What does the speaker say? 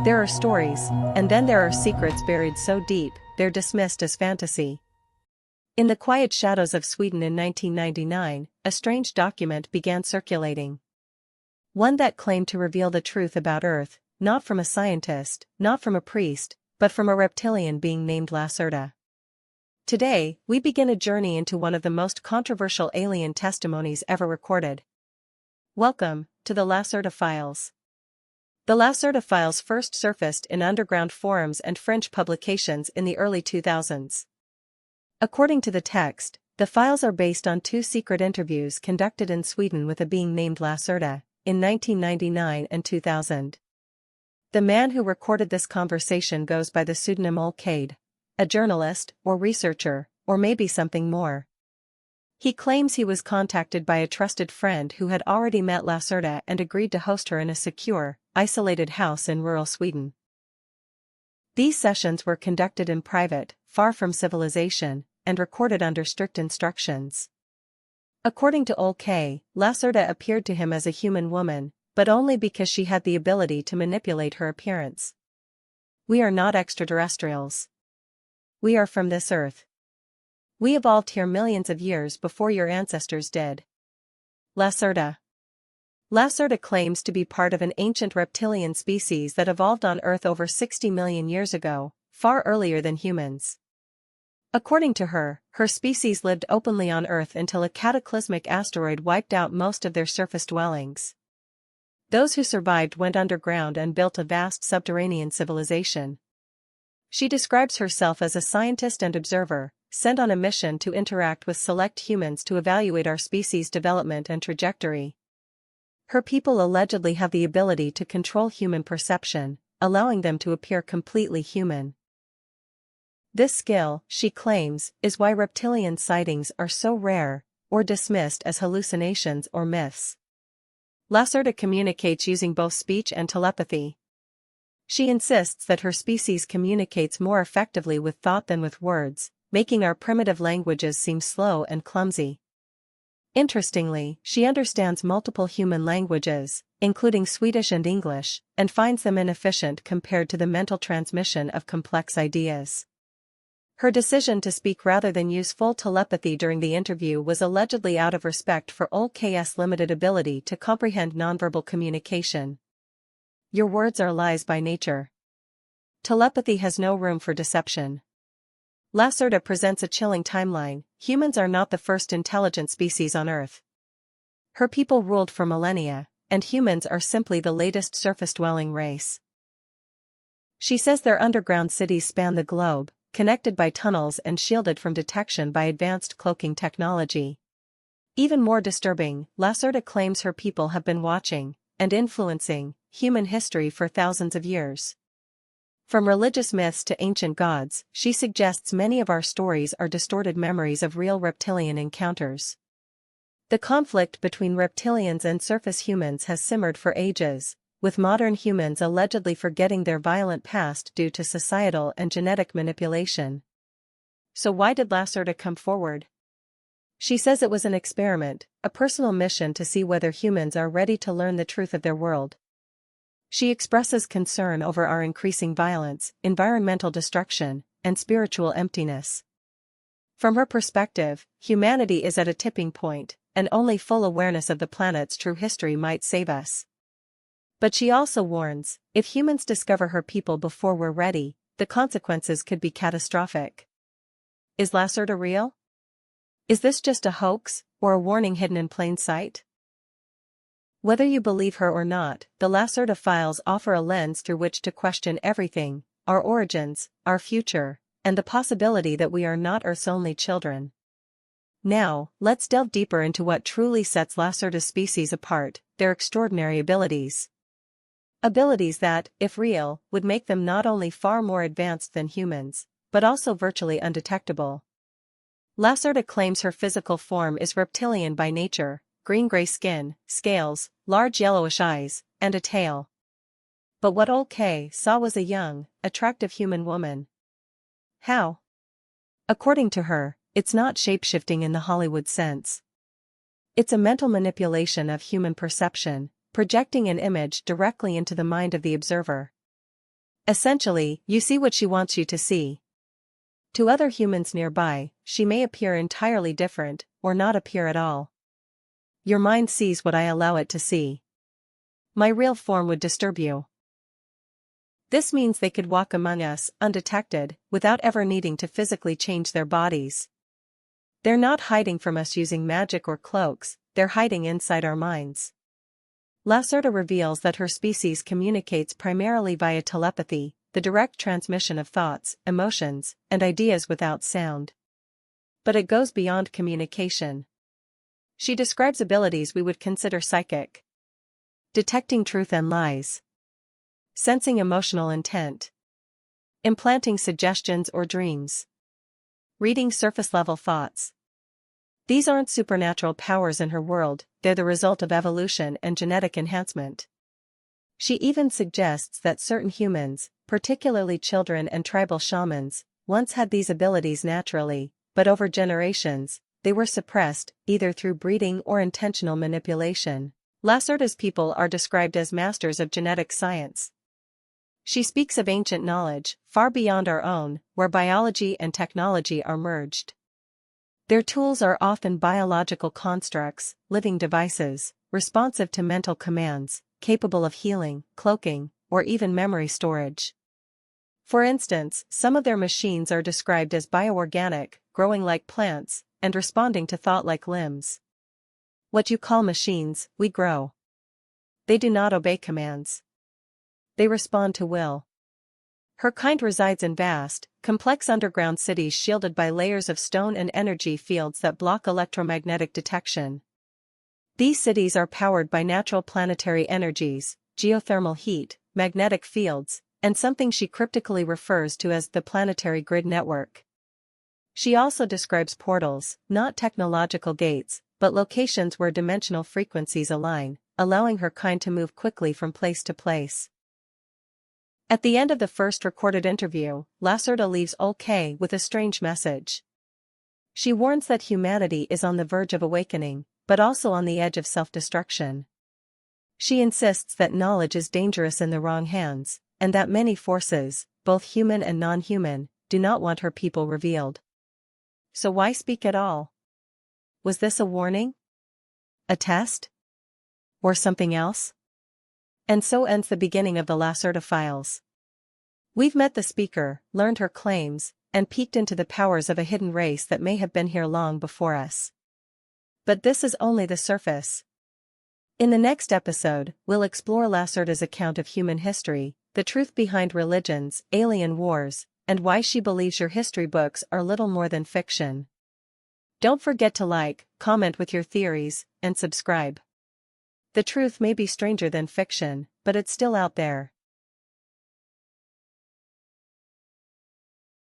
There are stories, and then there are secrets buried so deep, they're dismissed as fantasy. In the quiet shadows of Sweden in 1999, a strange document began circulating. One that claimed to reveal the truth about Earth, not from a scientist, not from a priest, but from a reptilian being named Lacerta. Today, we begin a journey into one of the most controversial alien testimonies ever recorded. Welcome to the Lacerta Files. The Lacerta Files first surfaced in underground forums and fringe publications in the early 2000s. According to the text, the files are based on two secret interviews conducted in Sweden with a being named Lacerta, in 1999 and 2000. The man who recorded this conversation goes by the pseudonym Cade, a journalist, or researcher, or maybe something more. He claims he was contacted by a trusted friend who had already met Lacerta and agreed to host her in a secure, isolated house in rural Sweden. These sessions were conducted in private, far from civilization, and recorded under strict instructions. According to K, Lacerta appeared to him as a human woman, but only because she had the ability to manipulate her appearance. "We are not extraterrestrials. We are from this Earth. We evolved here millions of years before your ancestors did." Lacerta claims to be part of an ancient reptilian species that evolved on Earth over 60 million years ago, far earlier than humans. According to her, her species lived openly on Earth until a cataclysmic asteroid wiped out most of their surface dwellings. Those who survived went underground and built a vast subterranean civilization. She describes herself as a scientist and observer, sent on a mission to interact with select humans to evaluate our species' development and trajectory. Her people allegedly have the ability to control human perception, allowing them to appear completely human. This skill, she claims, is why reptilian sightings are so rare, or dismissed as hallucinations or myths. Lacerta communicates using both speech and telepathy. She insists that her species communicates more effectively with thought than with words, making our primitive languages seem slow and clumsy. Interestingly, she understands multiple human languages, including Swedish and English, and finds them inefficient compared to the mental transmission of complex ideas. Her decision to speak rather than use full telepathy during the interview was allegedly out of respect for K's limited ability to comprehend nonverbal communication. Your words are lies by nature. Telepathy has no room for deception. Lacerta presents a chilling timeline. Humans are not the first intelligent species on Earth. Her people ruled for millennia, and humans are simply the latest surface-dwelling race. She says their underground cities span the globe, connected by tunnels and shielded from detection by advanced cloaking technology. Even more disturbing, Lacerta claims her people have been watching, and influencing, human history for thousands of years. From religious myths to ancient gods, she suggests many of our stories are distorted memories of real reptilian encounters. The conflict between reptilians and surface humans has simmered for ages, with modern humans allegedly forgetting their violent past due to societal and genetic manipulation. So why did Lacerta come forward? She says it was an experiment, a personal mission to see whether humans are ready to learn the truth of their world. She expresses concern over our increasing violence, environmental destruction, and spiritual emptiness. From her perspective, humanity is at a tipping point, and only full awareness of the planet's true history might save us. But she also warns, if humans discover her people before we're ready, the consequences could be catastrophic. Is Lacerta real? Is this just a hoax, or a warning hidden in plain sight? Whether you believe her or not, the Lacerta Files offer a lens through which to question everything: our origins, our future, and the possibility that we are not Earth's only children. Now, let's delve deeper into what truly sets Lacerta's species apart: their extraordinary abilities. Abilities that, if real, would make them not only far more advanced than humans, but also virtually undetectable. Lacerta claims her physical form is reptilian by nature: green-gray skin, scales, large yellowish eyes, and a tail. But what K saw was a young, attractive human woman. How? According to her, it's not shapeshifting in the Hollywood sense. It's a mental manipulation of human perception, projecting an image directly into the mind of the observer. Essentially, you see what she wants you to see. To other humans nearby, she may appear entirely different, or not appear at all. Your mind sees what I allow it to see. My real form would disturb you. This means they could walk among us, undetected, without ever needing to physically change their bodies. They're not hiding from us using magic or cloaks, they're hiding inside our minds. Lacerta reveals that her species communicates primarily via telepathy, the direct transmission of thoughts, emotions, and ideas without sound. But it goes beyond communication. She describes abilities we would consider psychic. Detecting truth and lies. Sensing emotional intent. Implanting suggestions or dreams. Reading surface-level thoughts. These aren't supernatural powers in her world, they're the result of evolution and genetic enhancement. She even suggests that certain humans, particularly children and tribal shamans, once had these abilities naturally, but over generations, they were suppressed, either through breeding or intentional manipulation. Lacerta's people are described as masters of genetic science. She speaks of ancient knowledge, far beyond our own, where biology and technology are merged. Their tools are often biological constructs, living devices, responsive to mental commands, capable of healing, cloaking, or even memory storage. For instance, some of their machines are described as bioorganic, growing like plants, and responding to thought like limbs. What you call machines, we grow. They do not obey commands. They respond to will. Her kind resides in vast, complex underground cities shielded by layers of stone and energy fields that block electromagnetic detection. These cities are powered by natural planetary energies, geothermal heat, magnetic fields, and something she cryptically refers to as the planetary grid network. She also describes portals, not technological gates, but locations where dimensional frequencies align, allowing her kind to move quickly from place to place. At the end of the first recorded interview, Lacerta leaves OK with a strange message. She warns that humanity is on the verge of awakening, but also on the edge of self-destruction. She insists that knowledge is dangerous in the wrong hands, and that many forces, both human and non-human, do not want her people revealed. So why speak at all? Was this a warning? A test? Or something else? And so ends the beginning of the Lacerta Files. We've met the speaker, learned her claims, and peeked into the powers of a hidden race that may have been here long before us. But this is only the surface. In the next episode, we'll explore Lacerta's account of human history, the truth behind religions, alien wars, and why she believes your history books are little more than fiction. Don't forget to like, comment with your theories, and subscribe. The truth may be stranger than fiction, but it's still out there.